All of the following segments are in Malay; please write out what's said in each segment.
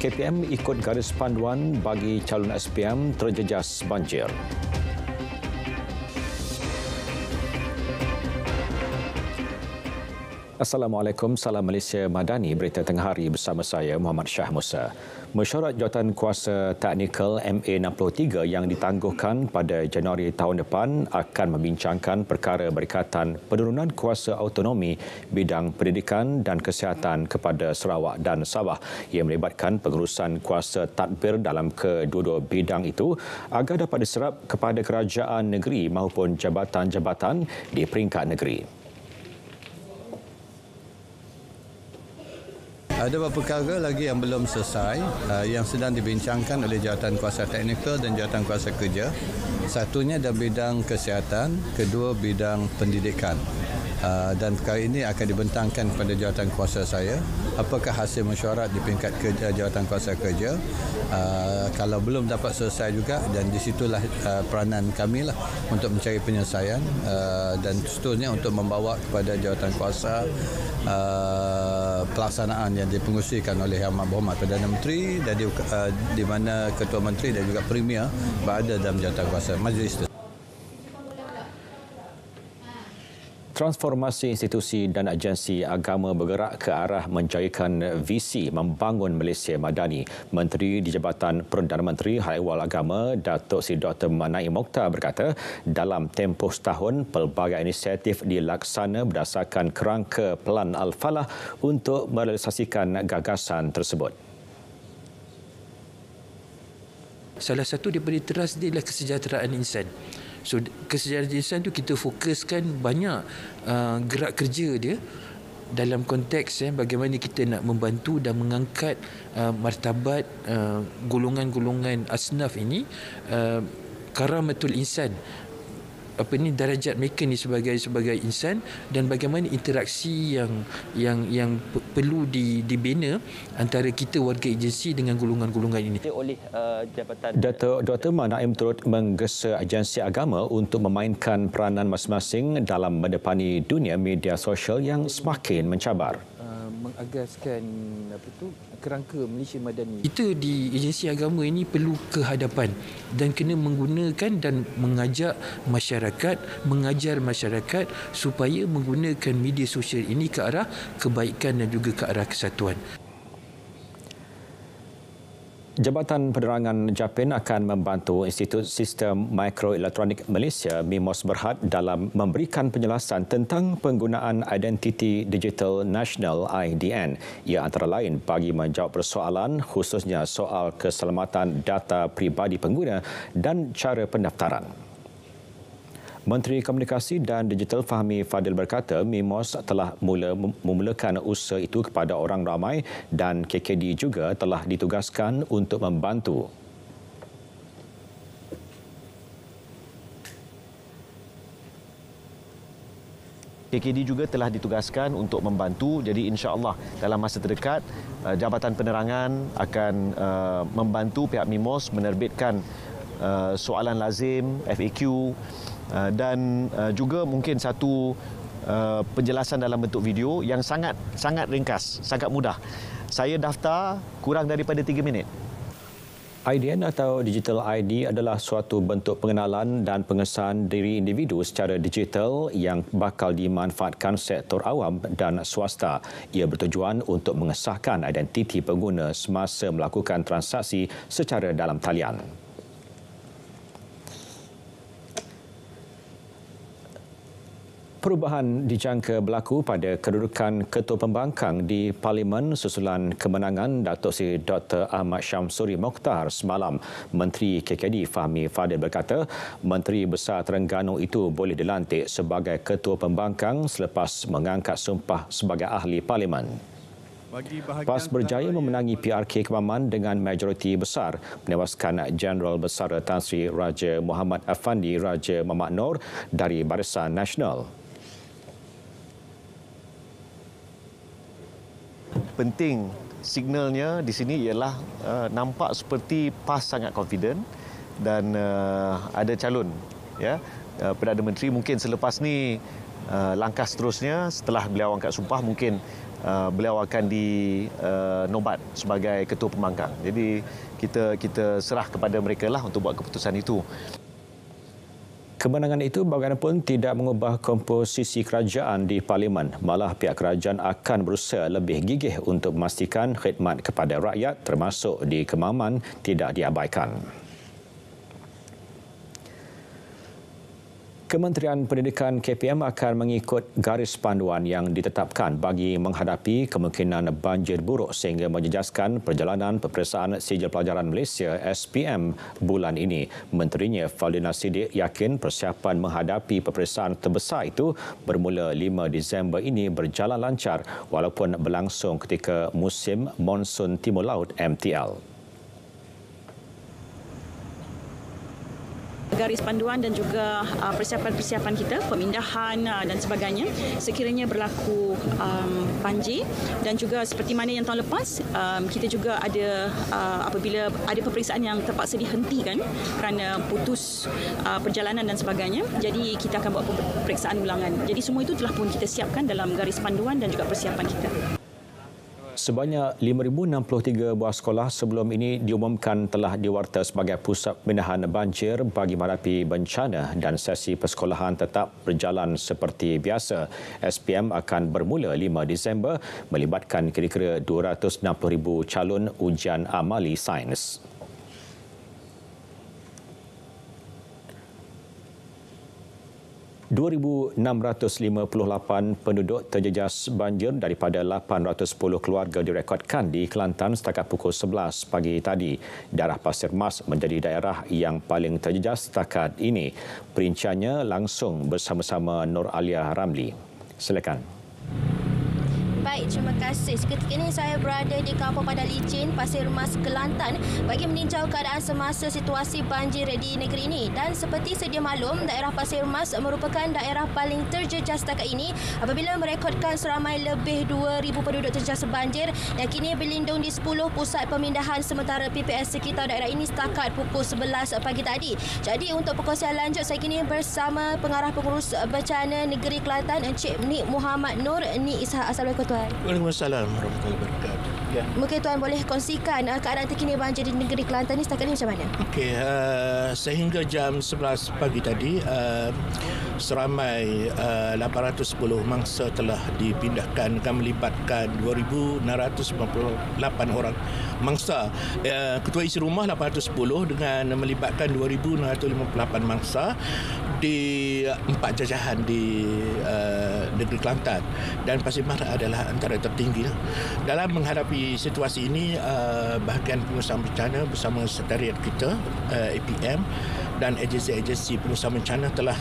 KPM ikut garis panduan bagi calon SPM terjejas banjir. Assalamualaikum, salam Malaysia Madani, berita tengah hari bersama saya Muhammad Shah Musa. Mesyuarat jawatan kuasa teknikal MA63 yang ditangguhkan pada Januari tahun depan akan membincangkan perkara berkaitan penurunan kuasa autonomi bidang pendidikan dan kesihatan kepada Sarawak dan Sabah. Ia melibatkan pengurusan kuasa tadbir dalam kedua-dua bidang itu agar dapat diserap kepada kerajaan negeri maupun jabatan-jabatan di peringkat negeri. Ada beberapa perkara lagi yang belum selesai yang sedang dibincangkan oleh Jawatan Kuasa Teknikal dan Jawatan Kuasa Kerja. Satunya dalam bidang kesihatan, kedua bidang pendidikan. Dan perkara ini akan dibentangkan kepada Jawatan Kuasa saya. Apakah hasil mesyuarat di peringkat Jawatan Kuasa Kerja? Kalau belum dapat selesai juga, dan di situlah peranan kami lah untuk mencari penyelesaian dan seterusnya untuk membawa kepada Jawatan Kuasa pelaksanaan yang dipengerusikan oleh Yang Berhormat Perdana Menteri dan di mana Ketua Menteri dan juga Premier berada dalam jawatan kuasa majlis. Transformasi institusi dan agensi agama bergerak ke arah menjayakan visi membangun Malaysia Madani. Menteri di Jabatan Perdana Menteri Hal Ehwal Agama, Datuk Seri Dr. Mat Naim Mokhtar berkata, dalam tempoh setahun, pelbagai inisiatif dilaksana berdasarkan kerangka Pelan Al-Falah untuk merealisasikan gagasan tersebut. Salah satu daripada teras dia adalah kesejahteraan insan. So, kesejahteraan insan tu kita fokuskan banyak gerak kerja dia dalam konteks bagaimana kita nak membantu dan mengangkat martabat golongan-golongan asnaf ini, karamatul insan, darajat mereka ni sebagai insan, dan bagaimana interaksi yang perlu dibina antara kita warga agensi dengan golongan-golongan ini. Oleh Jabatan Dr. Mat Naim turut menggesa agensi agama untuk memainkan peranan masing-masing dalam menepani dunia media sosial yang semakin mencabar. Mengagaskan kerangka Malaysia Madani. Kita di agensi agama ini perlu kehadapan dan kena menggunakan dan mengajar masyarakat supaya menggunakan media sosial ini ke arah kebaikan dan juga ke arah kesatuan. Jabatan Penerangan Japin akan membantu Institut Sistem Mikroelektronik Malaysia MIMOS Berhad dalam memberikan penjelasan tentang penggunaan Identiti Digital Nasional IDN. Ia antara lain bagi menjawab persoalan khususnya soal keselamatan data pribadi pengguna dan cara pendaftaran. Menteri Komunikasi dan Digital Fahmi Fadil berkata MIMOS telah memulakan usaha itu kepada orang ramai dan KKD juga telah ditugaskan untuk membantu. KKD juga telah ditugaskan untuk membantu, jadi insya-Allah dalam masa terdekat Jabatan Penerangan akan membantu pihak MIMOS menerbitkan soalan lazim, FAQ, dan juga mungkin satu penjelasan dalam bentuk video yang sangat ringkas, sangat mudah. Saya daftar kurang daripada 3 minit. IDN atau Digital ID adalah suatu bentuk pengenalan dan pengesahan diri individu secara digital yang bakal dimanfaatkan sektor awam dan swasta. Ia bertujuan untuk mengesahkan identiti pengguna semasa melakukan transaksi secara dalam talian. Perubahan dijangka berlaku pada kedudukan Ketua Pembangkang di Parlimen susulan kemenangan Datuk Seri Dr. Ahmad Syamsuri Mokhtar semalam. Menteri KKD Fahmi Fadil berkata, Menteri Besar Terengganu itu boleh dilantik sebagai Ketua Pembangkang selepas mengangkat sumpah sebagai Ahli Parlimen. PAS berjaya memenangi PRK Kemaman dengan majoriti besar, menewaskan Jeneral Besar Tan Sri Raja Muhammad Afandi Raja Mamak Noor dari Barisan Nasional. Penting signalnya di sini ialah nampak seperti PAS sangat confident dan ada calon, ya, Perdana Menteri. Mungkin selepas ni langkah seterusnya setelah beliau angkat sumpah mungkin beliau akan dinobat sebagai ketua pembangkang. Jadi kita serah kepada mereka lah untuk buat keputusan itu. Kemenangan itu bagaimanapun tidak mengubah komposisi kerajaan di Parlimen. Malah pihak kerajaan akan berusaha lebih gigih untuk memastikan khidmat kepada rakyat termasuk di Kemaman tidak diabaikan. Kementerian Pendidikan KPM akan mengikut garis panduan yang ditetapkan bagi menghadapi kemungkinan banjir buruk sehingga menjejaskan perjalanan peperiksaan sijil pelajaran Malaysia SPM bulan ini. Menterinya Faldina Siddiq yakin persiapan menghadapi peperiksaan terbesar itu bermula 5 Disember ini berjalan lancar walaupun berlangsung ketika musim monsun Timur Laut MTL. Garis panduan dan juga persiapan-persiapan kita, pemindahan dan sebagainya sekiranya berlaku banjir dan juga seperti mana yang tahun lepas kita juga ada apabila ada peperiksaan yang terpaksa dihentikan kerana putus perjalanan dan sebagainya, jadi kita akan buat peperiksaan ulangan. Jadi semua itu telah pun kita siapkan dalam garis panduan dan juga persiapan kita. Sebanyak 5,063 buah sekolah sebelum ini diumumkan telah diwarta sebagai pusat pemindahan banjir bagi menghadapi bencana dan sesi persekolahan tetap berjalan seperti biasa. SPM akan bermula 5 Disember melibatkan kira-kira 260,000 calon ujian amali sains. ...2,658 penduduk terjejas banjir daripada 810 keluarga direkodkan di Kelantan setakat pukul 11 pagi tadi. Daerah Pasir Mas menjadi daerah yang paling terjejas setakat ini. Perinciannya langsung bersama-sama Nur Alia Ramli. Silakan. Baik, terima kasih. Seketika ini saya berada di Kampung Padang Licin, Pasir Mas, Kelantan bagi meninjau keadaan semasa situasi banjir di negeri ini. Dan seperti sedia maklum, daerah Pasir Mas merupakan daerah paling terjejas setakat ini apabila merekodkan seramai lebih 2,000 penduduk terjejas banjir yang kini berlindung di 10 pusat pemindahan sementara PPS sekitar daerah ini setakat pukul 11 pagi tadi. Jadi untuk perkongsian lanjut, saya kini bersama Pengarah Pengurus Bencana Negeri Kelantan, Encik Nik Muhammad Nur. Nik Ishak, Assalamualaikum. Waalaikumsalam warahmatullahi wabarakatuh. Ya. Mungkin tuan boleh kongsikan keadaan terkini banjir di negeri Kelantan ini setakat ini macam mana? Okey, sehingga jam 11 pagi tadi seramai 810 mangsa telah dipindahkan dan melibatkan 2,698 orang mangsa. Ketua isi rumah 810 dengan melibatkan 2,658 mangsa di 4 jajahan di negeri Kelantan, dan Pasir Mas adalah antara tertinggi. Dalam menghadapi situasi ini, bahagian pengurusan bencana bersama sekretariat kita APM dan agensi-agensi pengurusan bencana telah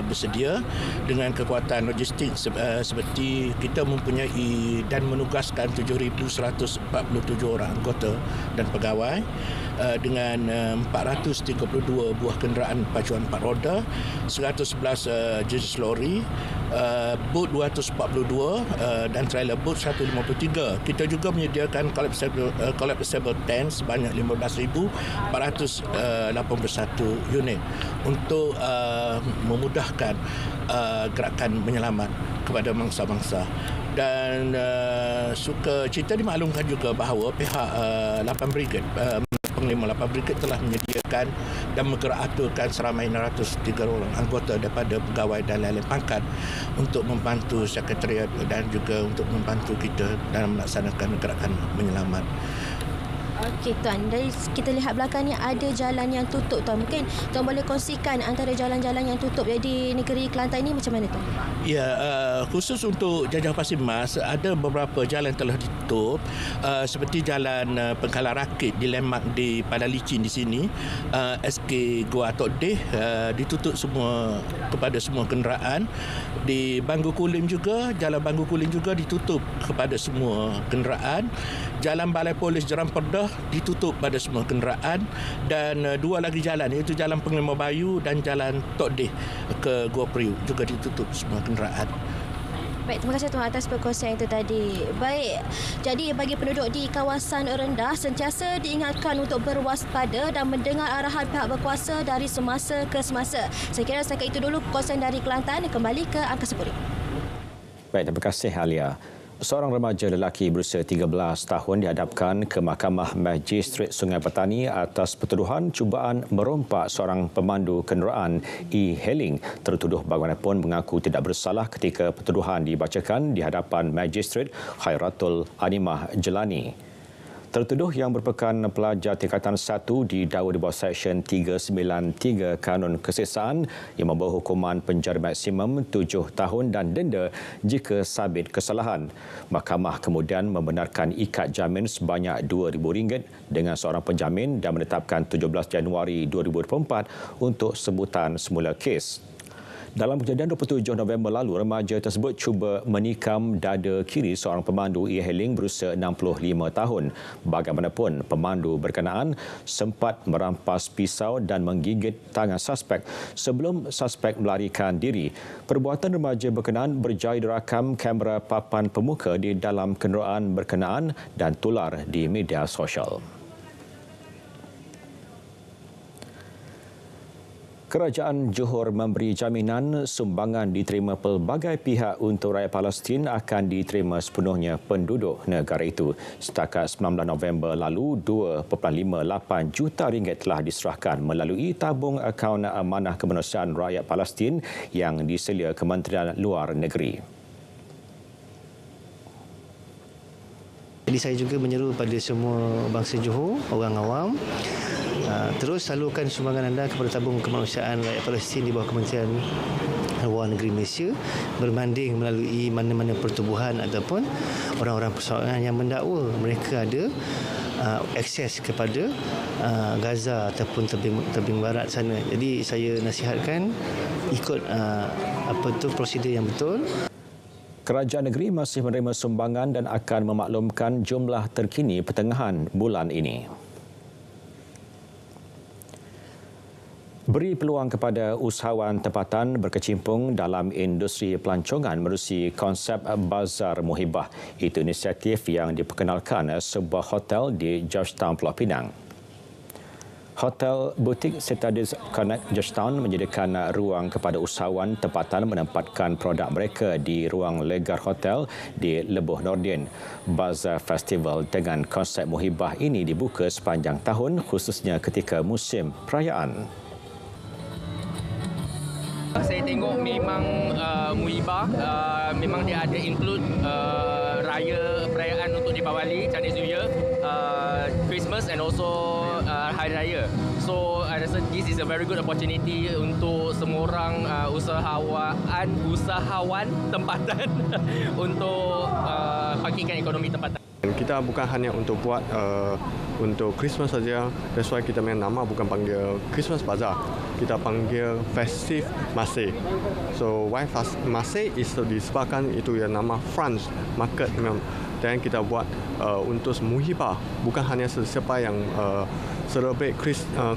bersedia dengan kekuatan logistik seperti kita mempunyai dan menugaskan 7,147 orang anggota dan pegawai dengan 432 buah kenderaan pacuan 4 roda, 111 jenis lori, bot 242 dan trailer bot 153. Kita juga menyediakan collapsible tent sebanyak 15,481 unit untuk memudahkan gerakan menyelamat kepada mangsa-mangsa. Dan suka cerita dimaklumkan juga bahawa pihak 8 Brigade Panglima 8 Brigade telah menyediakan dan menggerak-aturkan seramai 603 orang anggota daripada pegawai dan lain-lain pangkat untuk membantu sekretariat dan juga untuk membantu kita dalam melaksanakan gerakan menyelamat. Okey tuan, dari kita lihat belakang ni ada jalan yang tutup tuan. Mungkin tuan boleh kongsikan antara jalan-jalan yang tutup di negeri Kelantan ini macam mana tuan? Ya, khusus untuk Jajah Pasir Mas ada beberapa jalan telah ditutup, seperti jalan Pengkalan Rakit di Lemak di Padang Licin di sini, SK Gua Tok Deh ditutup semua kepada semua kenderaan. Di Banggu Kulim juga, jalan Banggu Kulim juga ditutup kepada semua kenderaan. Jalan Balai Polis Jeram Perdah ditutup pada semua kenderaan, dan dua lagi jalan iaitu Jalan Penglima Bayu dan Jalan Tok Deh ke Gua Periuk juga ditutup semua kenderaan. Baik, terima kasih Tuan atas perkongsian itu tadi. Baik, jadi bagi penduduk di kawasan rendah sentiasa diingatkan untuk berwaspada dan mendengar arahan pihak berkuasa dari semasa ke semasa. Saya kira setakat itu dulu perkongsian dari Kelantan. Kembali ke Angka Sepuri. Baik, terima kasih Alia. Seorang remaja lelaki berusia 13 tahun dihadapkan ke Mahkamah Magistrate Sungai Petani atas pertuduhan cubaan merompak seorang pemandu kenderaan e-hailing. Tertuduh bagaimanapun mengaku tidak bersalah ketika pertuduhan dibacakan di hadapan Magistrate Khairatul Animah Jelani. Tertuduh yang merupakan pelajar tingkatan 1 didakwa di bawah Seksyen 393 Kanun Keseksaan yang membawa hukuman penjara maksimum 7 tahun dan denda jika sabit kesalahan. Mahkamah kemudian membenarkan ikat jamin sebanyak RM2,000 dengan seorang penjamin dan menetapkan 17 Januari 2024 untuk sebutan semula kes. Dalam kejadian 27 November lalu, remaja tersebut cuba menikam dada kiri seorang pemandu e-hailing berusia 65 tahun. Bagaimanapun, pemandu berkenaan sempat merampas pisau dan menggigit tangan suspek sebelum suspek melarikan diri. Perbuatan remaja berkenaan berjaya direkam kamera papan pemuka di dalam kenderaan berkenaan dan tular di media sosial. Kerajaan Johor memberi jaminan sumbangan diterima pelbagai pihak untuk rakyat Palestin akan diterima sepenuhnya penduduk negara itu. Setakat 19 November lalu, RM2.58 juta telah diserahkan melalui tabung akaun amanah kemanusiaan rakyat Palestin yang diselia Kementerian Luar Negeri. Jadi saya juga menyeru kepada semua bangsa Johor, orang awam, terus salurkan sumbangan anda kepada tabung kemanusiaan rakyat Palestin di bawah Kementerian Luar Negeri Malaysia berbanding melalui mana-mana pertubuhan ataupun orang-orang persoalan yang mendakwa mereka ada akses kepada Gaza ataupun tebing barat sana. Jadi saya nasihatkan ikut prosedur yang betul. Kerajaan negeri masih menerima sumbangan dan akan memaklumkan jumlah terkini pertengahan bulan ini. Beri peluang kepada usahawan tempatan berkecimpung dalam industri pelancongan menerusi konsep Bazar Muhibah. Itu inisiatif yang diperkenalkan sebuah hotel di Georgetown, Pulau Pinang. Hotel butik Citadis Connect Georgetown menyediakan ruang kepada usahawan tempatan menempatkan produk mereka di ruang legar hotel di Lebuh Nordin. Bazar Festival dengan konsep muhibah ini dibuka sepanjang tahun khususnya ketika musim perayaan. Saya tengok memang muhibah, memang dia ada include perayaan untuk Deepawali, Chinese New Year, Christmas and also Hari Raya. So I rasa this is a very good opportunity untuk semua orang usahawan tempatan untuk bangkitkan ekonomi tempatan. Kita bukan hanya untuk buat untuk Christmas saja. That's why kita main nama bukan panggil Christmas Bazaar. Kita panggil Festive Masih. So why Masih is disebabkan itu yang nama France Market. Dan kita buat untuk muhibah, bukan hanya sesiapa yang celebrate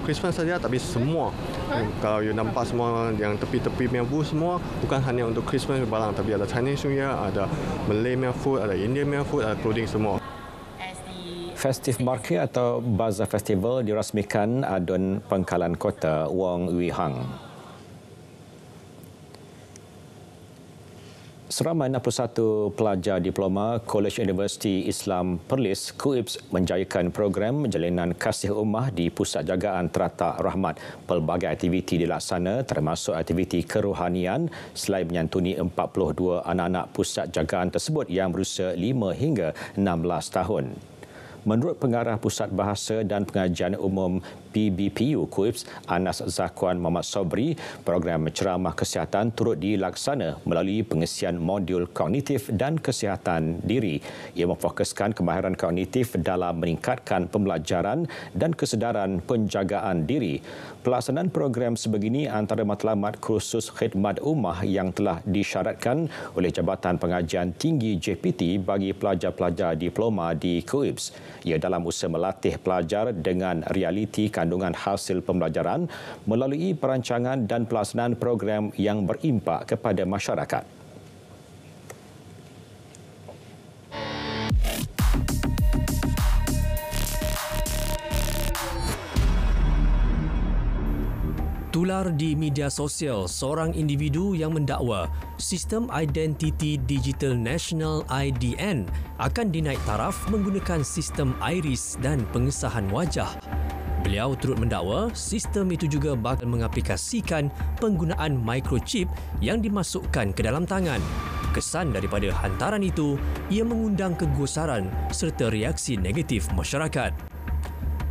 Christmas saja, tapi semua. Kalau you nampak semua yang tepi-tepi punya booth semua, bukan hanya untuk Christmas barang, tapi ada Chinese New Year, ada Malay punya food, ada Indian punya food, ada clothing semua. Festive Market atau Bazaar Festival dirasmikan Adun Pangkalan Kota Wong Wee Hang. Seramai 61 pelajar diploma College Universiti Islam Perlis KUIPS menjayakan program jalinan kasih ummah di Pusat Jagaan Teratak Rahmat. Pelbagai aktiviti dilaksana termasuk aktiviti kerohanian selain menyantuni 42 anak-anak pusat jagaan tersebut yang berusia 5 hingga 16 tahun. Menurut Pengarah Pusat Bahasa dan Pengajian Umum PBPU KUIPS Anas Zakwan Muhammad Sobri, program ceramah kesihatan turut dilaksana melalui pengisian modul kognitif dan kesihatan diri. Ia memfokuskan kemahiran kognitif dalam meningkatkan pembelajaran dan kesedaran penjagaan diri. Pelaksanaan program sebegini antara matlamat kursus khidmat ummah yang telah disyaratkan oleh Jabatan Pengajian Tinggi JPT bagi pelajar-pelajar diploma di KUIPS. Ia dalam usaha melatih pelajar dengan realiti kandungan hasil pembelajaran melalui perancangan dan pelaksanaan program yang berimpak kepada masyarakat. Beredar di media sosial seorang individu yang mendakwa sistem identiti digital nasional IDN akan dinaik taraf menggunakan sistem iris dan pengesahan wajah. Beliau turut mendakwa sistem itu juga bakal mengaplikasikan penggunaan microchip yang dimasukkan ke dalam tangan. Kesan daripada hantaran itu, ia mengundang kegusaran serta reaksi negatif masyarakat.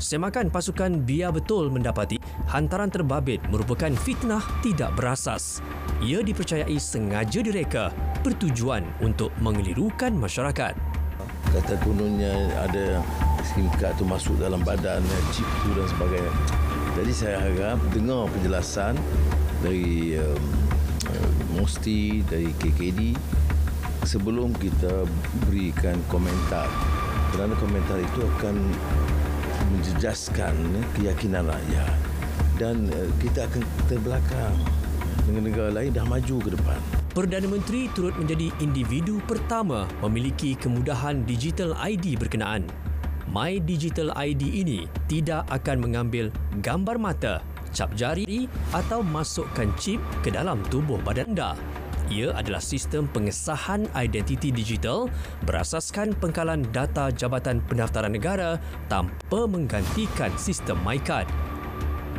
Semakan pasukan Biar Betul mendapati hantaran terbabit merupakan fitnah tidak berasas. Ia dipercayai sengaja direka bertujuan untuk mengelirukan masyarakat. Kata kononnya ada SIM card tu masuk dalam badan, chip tu dan sebagainya. Jadi saya harap dengar penjelasan dari Mosti, dari KKD sebelum kita berikan komentar. Kerana komentar itu akan menjejaskan keyakinan rakyat dan kita akan terbelakang dengan negara lain dah maju ke depan. Perdana Menteri turut menjadi individu pertama memiliki kemudahan digital ID berkenaan. My Digital ID ini tidak akan mengambil gambar mata, cap jari atau masukkan chip ke dalam tubuh badan anda. Ia adalah sistem pengesahan identiti digital berasaskan pengkalan data Jabatan Pendaftaran Negara tanpa menggantikan sistem MyCard.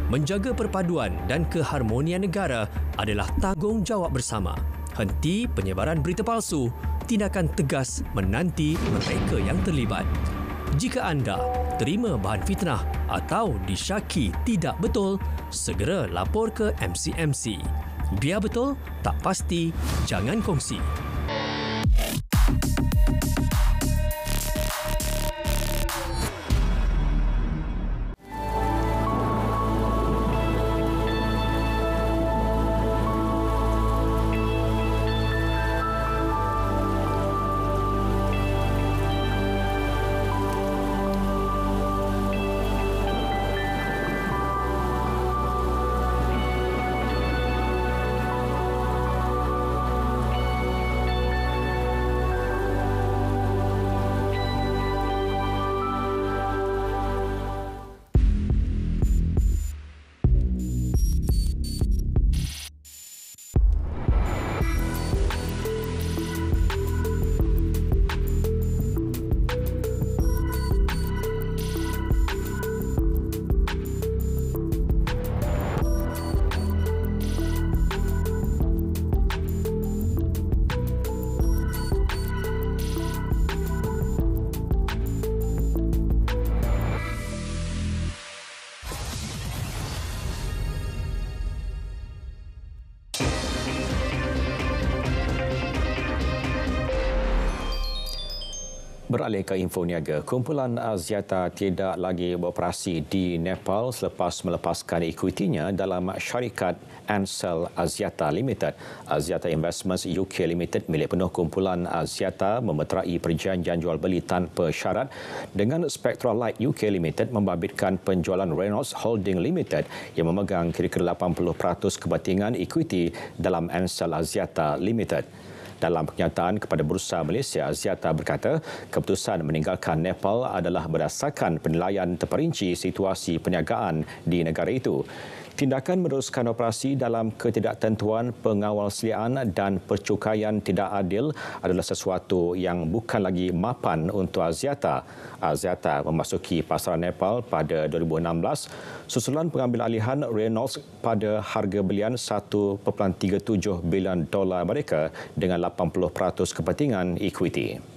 Menjaga perpaduan dan keharmonian negara adalah tanggungjawab bersama. Henti penyebaran berita palsu, tindakan tegas menanti mereka yang terlibat. Jika anda terima bahan fitnah atau disyaki tidak betul, segera lapor ke MCMC. Biar betul, tak pasti, jangan kongsi. Beralih ke info niaga, kumpulan Axiata tidak lagi beroperasi di Nepal selepas melepaskan ekuitinya dalam syarikat Ansell Axiata Limited. Axiata Investments UK Limited milik penuh kumpulan Axiata memeterai perjanjian jual beli tanpa syarat dengan Spectra Light UK Limited membabitkan penjualan Reynolds Holding Limited yang memegang kira-kira 80% kepentingan ekuiti dalam Ansell Axiata Limited. Dalam pernyataan kepada Bursa Malaysia, Axiata berkata keputusan meninggalkan Nepal adalah berdasarkan penilaian terperinci situasi perniagaan di negara itu. Tindakan meneruskan operasi dalam ketidaktentuan pengawalseliaan dan percukaian tidak adil adalah sesuatu yang bukan lagi mapan untuk Axiata. Axiata memasuki pasaran Nepal pada 2016 susulan pengambil alihan Reynolds pada harga belian $1.37 bilion Amerika dengan 80% kepentingan ekuiti.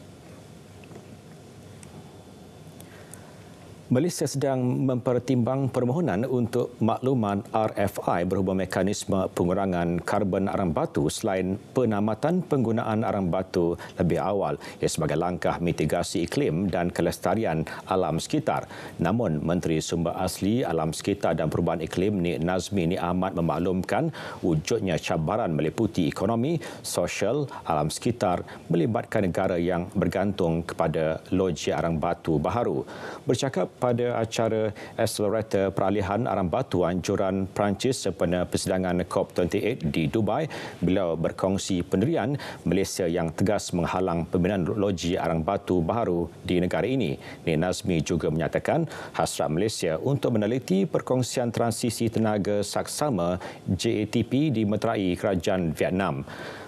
Malaysia sedang mempertimbang permohonan untuk makluman RFI berhubung mekanisme pengurangan karbon arang batu selain penamatan penggunaan arang batu lebih awal sebagai langkah mitigasi iklim dan kelestarian alam sekitar. Namun, Menteri Sumber Asli, Alam Sekitar dan Perubahan Iklim Nik Nazmi Nik Ahmad memaklumkan wujudnya cabaran meliputi ekonomi, sosial, alam sekitar melibatkan negara yang bergantung kepada loji arang batu baharu. Bercakap pada acara Accelerator Peralihan Arang Batu Anjuran Perancis sempena persidangan COP28 di Dubai. Beliau berkongsi pendirian Malaysia yang tegas menghalang pembinaan loji arang batu baharu di negara ini. Nik Nazmi juga menyatakan hasrat Malaysia untuk meneliti perkongsian transisi tenaga saksama JATP dimeterai kerajaan Vietnam.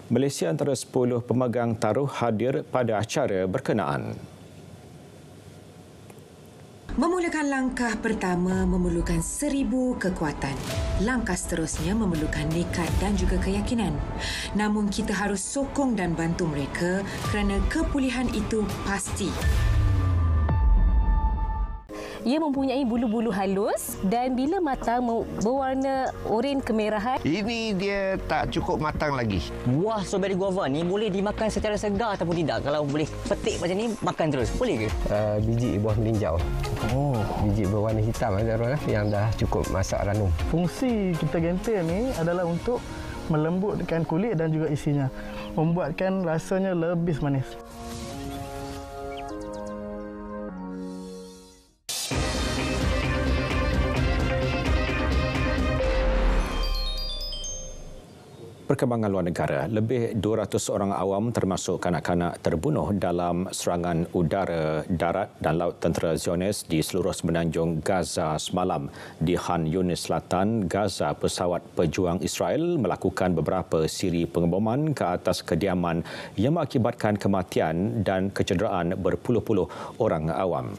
Malaysia antara 10 pemegang taruh hadir pada acara berkenaan. Memulakan langkah pertama memerlukan 1000 kekuatan. Langkah seterusnya memerlukan nekat dan juga keyakinan. Namun kita harus sokong dan bantu mereka kerana kepulihan itu pasti. Ia mempunyai bulu-bulu halus dan bila matang berwarna oranye kemerahan. Ini dia tak cukup matang lagi. Buah strawberry guava ni boleh dimakan secara segar ataupun tidak? Kalau boleh petik macam ni, makan terus. Boleh ke? Biji buah melinjau. Biji berwarna hitam yang dah cukup masak ranum. Fungsi kita gentil ni adalah untuk melembutkan kulit dan juga isinya. Membuatkan rasanya lebih manis. Perkembangan luar negara, lebih 200 orang awam termasuk kanak-kanak terbunuh dalam serangan udara, darat dan laut tentera Zionis di seluruh semenanjung Gaza semalam. Di Khan Yunis Selatan, Gaza, pesawat pejuang Israel melakukan beberapa siri pengeboman ke atas kediaman yang mengakibatkan kematian dan kecederaan berpuluh-puluh orang awam.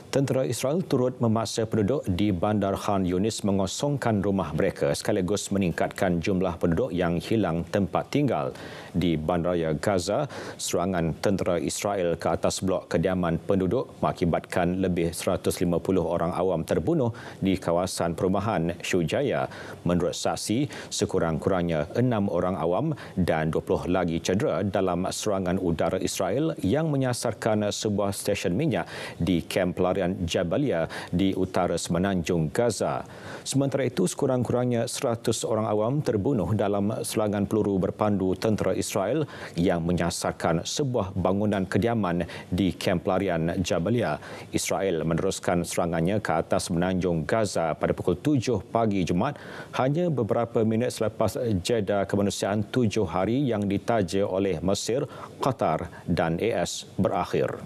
Tentera Israel turut memaksa penduduk di Bandar Khan Yunis mengosongkan rumah mereka sekaligus meningkatkan jumlah penduduk yang hilang tempat tinggal. Di Bandaraya Gaza, serangan tentera Israel ke atas blok kediaman penduduk mengakibatkan lebih 150 orang awam terbunuh di kawasan perumahan Shujaya. Menurut saksi, sekurang-kurangnya 6 orang awam dan 20 lagi cedera dalam serangan udara Israel yang menyasarkan sebuah stesen minyak di kamp pelarian Jabalia di utara semenanjung Gaza. Sementara itu, sekurang-kurangnya 100 orang awam terbunuh dalam serangan peluru berpandu tentera Israel yang menyasarkan sebuah bangunan kediaman di kamp pelarian Jabalia. Israel meneruskan serangannya ke atas semenanjung Gaza pada pukul 7 pagi Jumaat, hanya beberapa minit selepas jeda kemanusiaan 7 hari yang ditaja oleh Mesir, Qatar dan AS berakhir.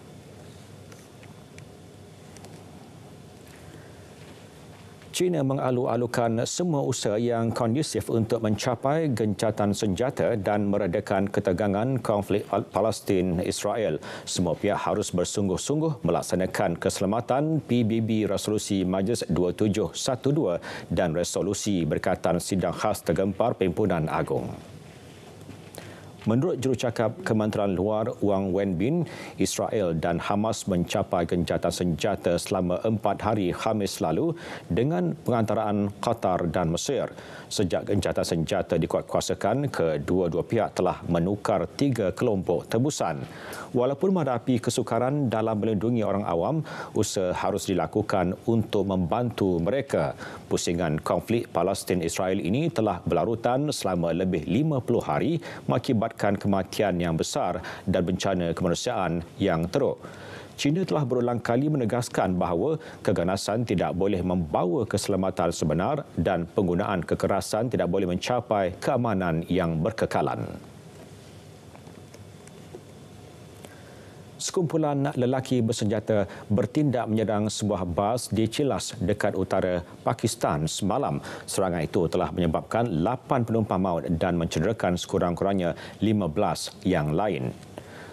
China mengalu-alukan semua usaha yang kondusif untuk mencapai gencatan senjata dan meredakan ketegangan konflik Palestin-Israel. Semua pihak harus bersungguh-sungguh melaksanakan keselamatan PBB Resolusi Majlis 2712 dan resolusi berkaitan sidang khas tergempar Perhimpunan Agung. Menurut jurucakap Kementerian Luar Wang Wenbin, Israel dan Hamas mencapai gencatan senjata selama 4 hari Khamis lalu dengan pengantaraan Qatar dan Mesir. Sejak gencatan senjata dikuatkuasakan, kedua-dua pihak telah menukar 3 kelompok tebusan. Walaupun menghadapi kesukaran dalam melindungi orang awam, usaha harus dilakukan untuk membantu mereka. Pusingan konflik Palestin-Israel ini telah berlarutan selama lebih 50 hari mengakibatkan kematian yang besar dan bencana kemanusiaan yang teruk. China telah berulang kali menegaskan bahawa keganasan tidak boleh membawa keselamatan sebenar dan penggunaan kekerasan tidak boleh mencapai keamanan yang berkekalan. Sekumpulan lelaki bersenjata bertindak menyerang sebuah bas di Chilas dekat utara Pakistan semalam. Serangan itu telah menyebabkan 8 penumpang maut dan mencederakan sekurang-kurangnya 15 yang lain.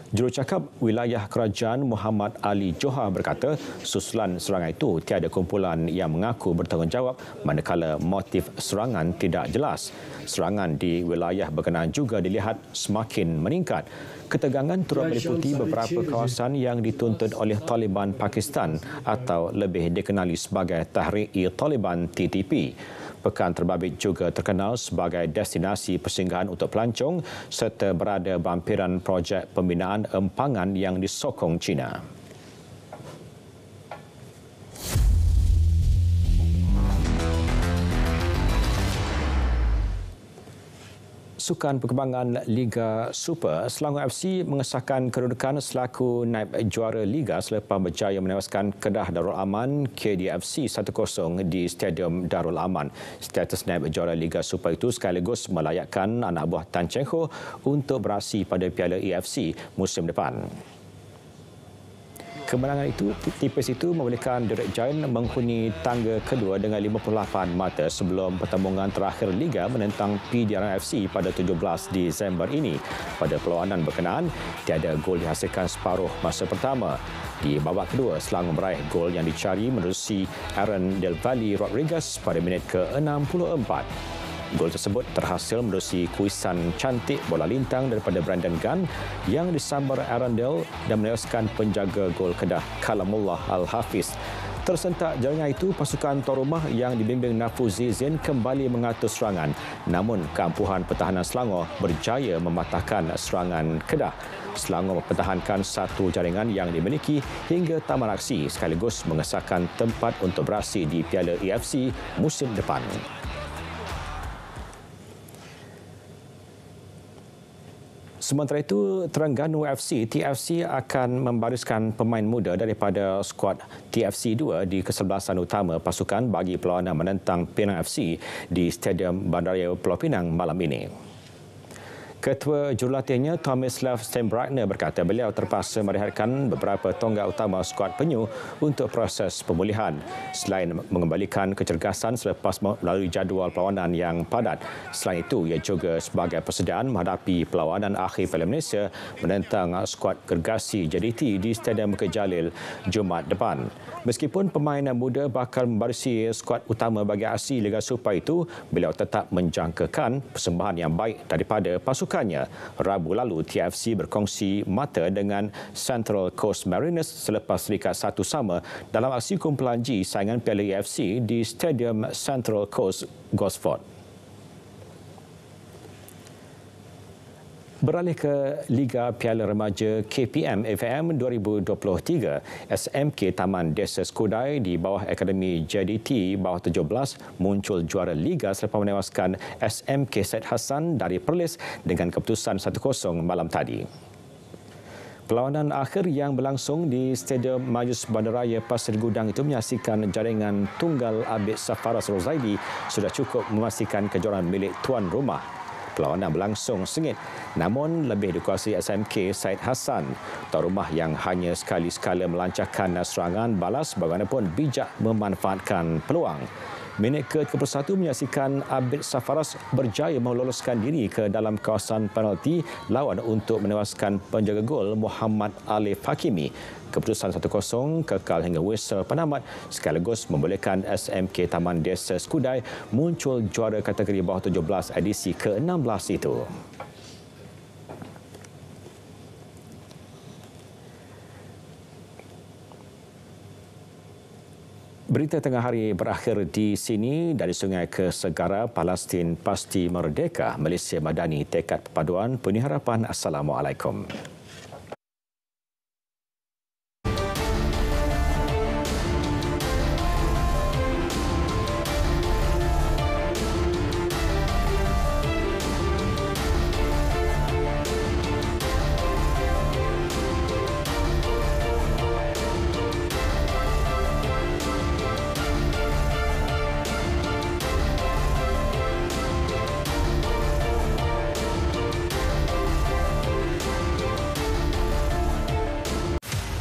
Jurucakap Wilayah Kerajaan Muhammad Ali Johar berkata susulan serangan itu tiada kumpulan yang mengaku bertanggungjawab manakala motif serangan tidak jelas. Serangan di wilayah berkenaan juga dilihat semakin meningkat. Ketegangan turut meliputi beberapa kawasan yang dituntut oleh Taliban Pakistan atau lebih dikenali sebagai Tahrik-i-Taliban TTP. Pekan Terbabit juga terkenal sebagai destinasi persinggahan untuk pelancong serta berada bampiran projek pembinaan empangan yang disokong China. Sukan Perkembangan Liga Super, Selangor FC mengesahkan kedudukan selaku naib juara Liga selepas berjaya menewaskan Kedah Darul Aman KDFC 1-0 di Stadium Darul Aman. Status naib juara Liga Super itu sekaligus melayakkan anak buah Tan Cheng Ho untuk beraksi pada Piala AFC musim depan. Kemenangan itu tipis itu membolehkan Direct Giant menghuni tangga kedua dengan 58 mata sebelum pertembungan terakhir Liga menentang PDRM FC pada 17 Disember ini. Pada perlawanan berkenaan, tiada gol dihasilkan separuh masa pertama. Di babak kedua, Selangor meraih gol yang dicari menerusi Aaron Del Valle Rodriguez pada minit ke-64. Gol tersebut terhasil menerusi kuisan cantik bola lintang daripada Brandon Gunn yang disambar Arundel dan menewaskan penjaga gol Kedah Kalamullah Al-Hafiz. Tersentak jaringan itu, pasukan tuan rumah yang dibimbing Nafuzi Zain kembali mengatur serangan. Namun, keampuhan pertahanan Selangor berjaya mematahkan serangan Kedah. Selangor mempertahankan satu jaringan yang dimiliki hingga tamat aksi sekaligus mengesahkan tempat untuk beraksi di Piala AFC musim depan. Sementara itu, Terengganu FC TFC akan membariskan pemain muda daripada skuad TFC 2 di kesebelasan utama pasukan bagi perlawanan menentang Penang FC di Stadium Bandaraya Pulau Pinang malam ini. Ketua Jurulatihnya Tomislav Steinbreitner berkata beliau terpaksa merehatkan beberapa tonggak utama skuad penyu untuk proses pemulihan. Selain mengembalikan kecergasan selepas melalui jadual perlawanan yang padat. Selain itu, ia juga sebagai persediaan menghadapi perlawanan akhir Piala Malaysia menentang skuad gergasi JDT di Stadium Bukit Jalil Jumaat depan. Meskipun pemain muda bakal membarisi skuad utama bagi aksi Liga Super itu, beliau tetap menjangkakan persembahan yang baik daripada pasukan. Rabu lalu, TFC berkongsi mata dengan Central Coast Mariners selepas serikat 1-1 dalam aksi kumpulan G saingan Piala AFC di Stadium Central Coast Gosford. Beralih ke Liga Piala Remaja KPM AFM 2023, SMK Taman Desa Skudai di bawah Akademi JDT bawah 17 muncul juara Liga selepas menewaskan SMK Syed Hassan dari Perlis dengan keputusan 1-0 malam tadi. Perlawanan akhir yang berlangsung di Stadium Majlis Bandaraya Pasir Gudang itu menyaksikan jaringan tunggal Abid Safaras Rozaidi sudah cukup memastikan kejuaraan milik tuan rumah. Perlawanan berlangsung sengit, namun lebih dikuasai SMK Syed Hassan. Tuan rumah yang hanya sekali-sekala melancarkan serangan balas bagaimanapun bijak memanfaatkan peluang. Minit ke-31 menyaksikan Abid Safaras berjaya meloloskan diri ke dalam kawasan penalti lawan untuk menewaskan penjaga gol Muhammad Alif Hakimi. Keputusan 1-0 kekal hingga whistle penamat sekaligus membolehkan SMK Taman Desa Skudai muncul juara kategori bawah 17 edisi ke-16 itu. Berita tengah hari berakhir di sini. Dari sungai ke segara, Palestin pasti merdeka. Malaysia Madani tekad perpaduan penuh harapan. Assalamualaikum.